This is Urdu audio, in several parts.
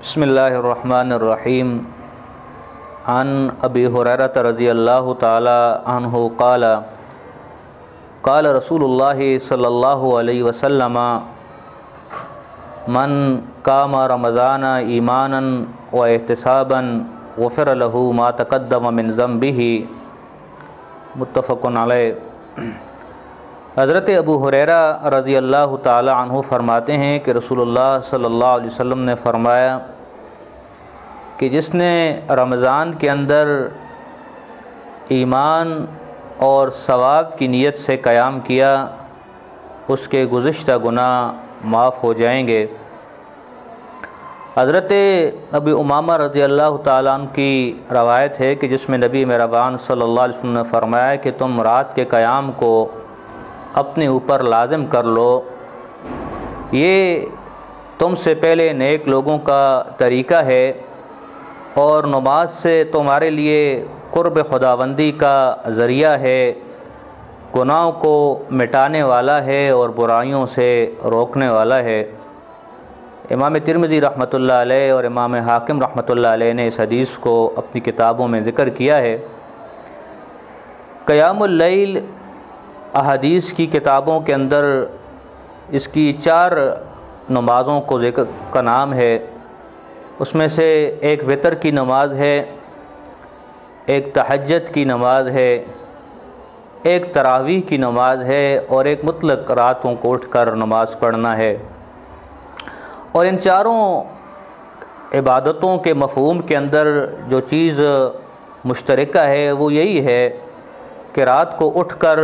بسم اللہ الرحمن الرحیم عن ابی ہریرہ رضی اللہ تعالی عنہ قال قال رسول اللہ صلی اللہ علیہ وسلم من قام رمضان ایمانا و احتسابا غفر له ما تقدم من ذنبه متفق علیہ۔ حضرت ابو ہریرہ رضی اللہ تعالی عنہ فرماتے ہیں کہ رسول اللہ صلی اللہ علیہ وسلم نے فرمایا کہ جس نے رمضان کے اندر ایمان اور ثواب کی نیت سے قیام کیا اس کے گزشتہ گناہ معاف ہو جائیں گے۔ حضرت ابی امامہ رضی اللہ تعالیٰ عنہ کی روایت ہے کہ جس میں نبی مہربان صلی اللہ علیہ وسلم نے فرمایا کہ تم رات کے قیام کو اپنے اوپر لازم کر لو، یہ تم سے پہلے نیک لوگوں کا طریقہ ہے اور نماز سے تمہارے لیے قرب خداوندی کا ذریعہ ہے، گناہوں کو مٹانے والا ہے اور برائیوں سے روکنے والا ہے۔ امام ترمذی رحمۃ اللہ علیہ اور امام حاکم رحمۃ اللہ علیہ نے اس حدیث کو اپنی کتابوں میں ذکر کیا ہے۔ قیام اللیل احادیث کی کتابوں کے اندر اس کی 4 نمازوں کو ذکر کا نام ہے۔ اس میں سے ایک وتر کی نماز ہے، ایک تہجد کی نماز ہے، ایک تراویح کی نماز ہے اور ایک مطلق راتوں کو اٹھ کر نماز پڑھنا ہے۔ اور ان چاروں عبادتوں کے مفہوم کے اندر جو چیز مشترکہ ہے وہ یہی ہے کہ رات کو اٹھ کر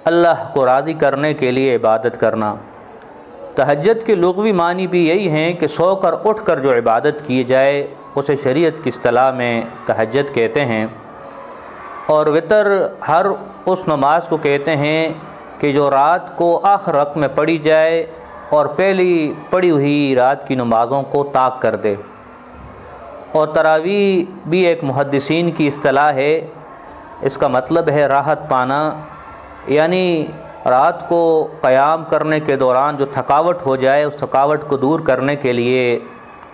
اللہ کو راضی کرنے کے لیے عبادت کرنا۔ تہجد کے لغوی معنی بھی یہی ہیں کہ سو کر اٹھ کر جو عبادت کی جائے اسے شریعت کی اصطلاح میں تہجد کہتے ہیں۔ اور وتر ہر اس نماز کو کہتے ہیں کہ جو رات کو آخر وقت میں پڑھی جائے اور پہلی پڑھی ہوئی رات کی نمازوں کو طاق کر دے۔ اور تراویح بھی ایک محدثین کی اصطلاح ہے، اس کا مطلب ہے راحت پانا، یعنی رات کو قیام کرنے کے دوران جو تھکاوٹ ہو جائے اس تھکاوٹ کو دور کرنے کے لیے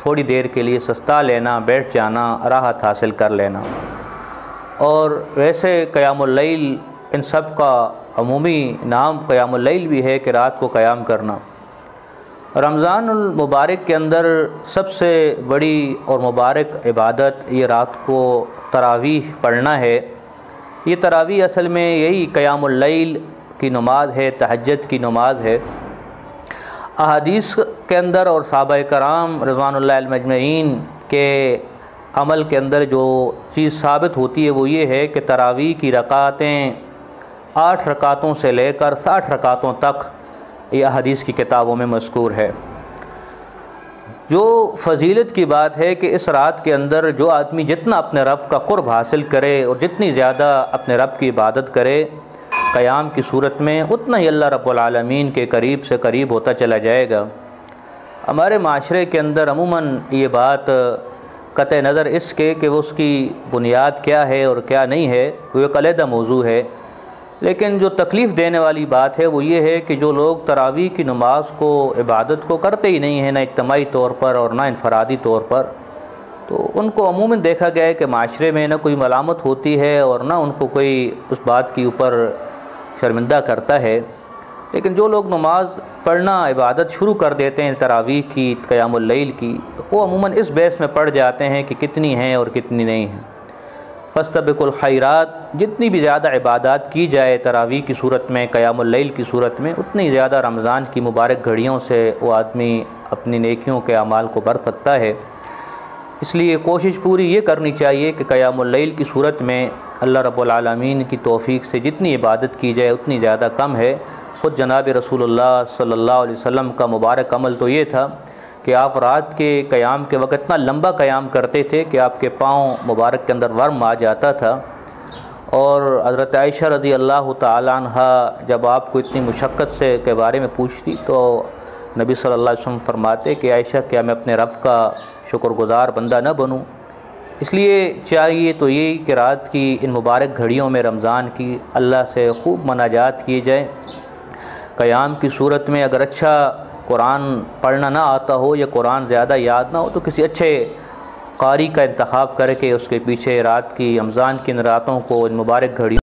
تھوڑی دیر کے لیے سستا لینا، بیٹھ جانا، راحت حاصل کر لینا۔ اور ویسے قیام اللیل ان سب کا عمومی نام قیام اللیل بھی ہے کہ رات کو قیام کرنا۔ رمضان المبارک کے اندر سب سے بڑی اور مبارک عبادت یہ رات کو تراویح پڑھنا ہے۔ یہ تراویح اصل میں یہی قیام اللیل کی نماز ہے، تہجد کی نماز ہے۔ احادیث کے اندر اور صحابہ کرام رضوان اللہ علیہم اجمعین کے عمل کے اندر جو چیز ثابت ہوتی ہے وہ یہ ہے کہ تراویح کی رکعتیں 8 رکعتوں سے لے کر 60 رکعتوں تک یہ احادیث کی کتابوں میں مذکور ہے۔ جو فضیلت کی بات ہے کہ اس رات کے اندر جو آدمی جتنا اپنے رب کا قرب حاصل کرے اور جتنی زیادہ اپنے رب کی عبادت کرے قیام کی صورت میں اتنا ہی اللہ رب العالمین کے قریب سے قریب ہوتا چلا جائے گا۔ ہمارے معاشرے کے اندر عموماً یہ بات قطع نظر اس کے کہ وہ اس کی بنیاد کیا ہے اور کیا نہیں ہے وہ ایک علیحدہ موضوع ہے، لیکن جو تکلیف دینے والی بات ہے وہ یہ ہے کہ جو لوگ تراویح کی نماز کو عبادت کو کرتے ہی نہیں ہیں، نہ اجتماعی طور پر اور نہ انفرادی طور پر، تو ان کو عموماً دیکھا گیا ہے کہ معاشرے میں نہ کوئی ملامت ہوتی ہے اور نہ ان کو کوئی اس بات کے اوپر شرمندہ کرتا ہے۔ لیکن جو لوگ نماز پڑھنا عبادت شروع کر دیتے ہیں تراویح کی، قیام اللیل کی، وہ عموماً اس بحث میں پڑ جاتے ہیں کہ کتنی ہیں اور کتنی نہیں ہیں۔ فاستبقوا الخیرات، جتنی بھی زیادہ عبادات کی جائے تراویح کی صورت میں، قیام اللیل کی صورت میں، اتنی زیادہ رمضان کی مبارک گھڑیوں سے وہ آدمی اپنی نیکیوں کے اعمال کو بڑھ سکتا ہے۔ اس لیے کوشش پوری یہ کرنی چاہیے کہ قیام اللیل کی صورت میں اللہ رب العالمین کی توفیق سے جتنی عبادت کی جائے اتنی زیادہ کم ہے۔ خود جناب رسول اللہ صلی اللہ علیہ وسلم کا مبارک عمل تو یہ تھا کہ آپ رات کے قیام کے وقت اتنا لمبا قیام کرتے تھے کہ آپ کے پاؤں مبارک کے اندر ورم آ جاتا تھا۔ اور حضرت عائشہ رضی اللہ تعالی عنہ جب آپ کو اتنی مشقت کے بارے میں پوچھتی تو نبی صلی اللہ علیہ وسلم فرماتے کہ عائشہ کیا میں اپنے رب کا شکر گزار بندہ نہ بنوں؟ اس لیے چاہیے تو یہی کہ رات کی ان مبارک گھڑیوں میں رمضان کی اللہ سے خوب مناجات کی جائے۔ قیام کی صورت میں اگر اچھا قرآن پڑھنا نہ آتا ہو یا قرآن زیادہ یاد نہ ہو تو کسی اچھے قاری کا انتخاب کر کے اس کے پیچھے رات کی رمضان کی ان راتوں کو ان مبارک گھڑیوں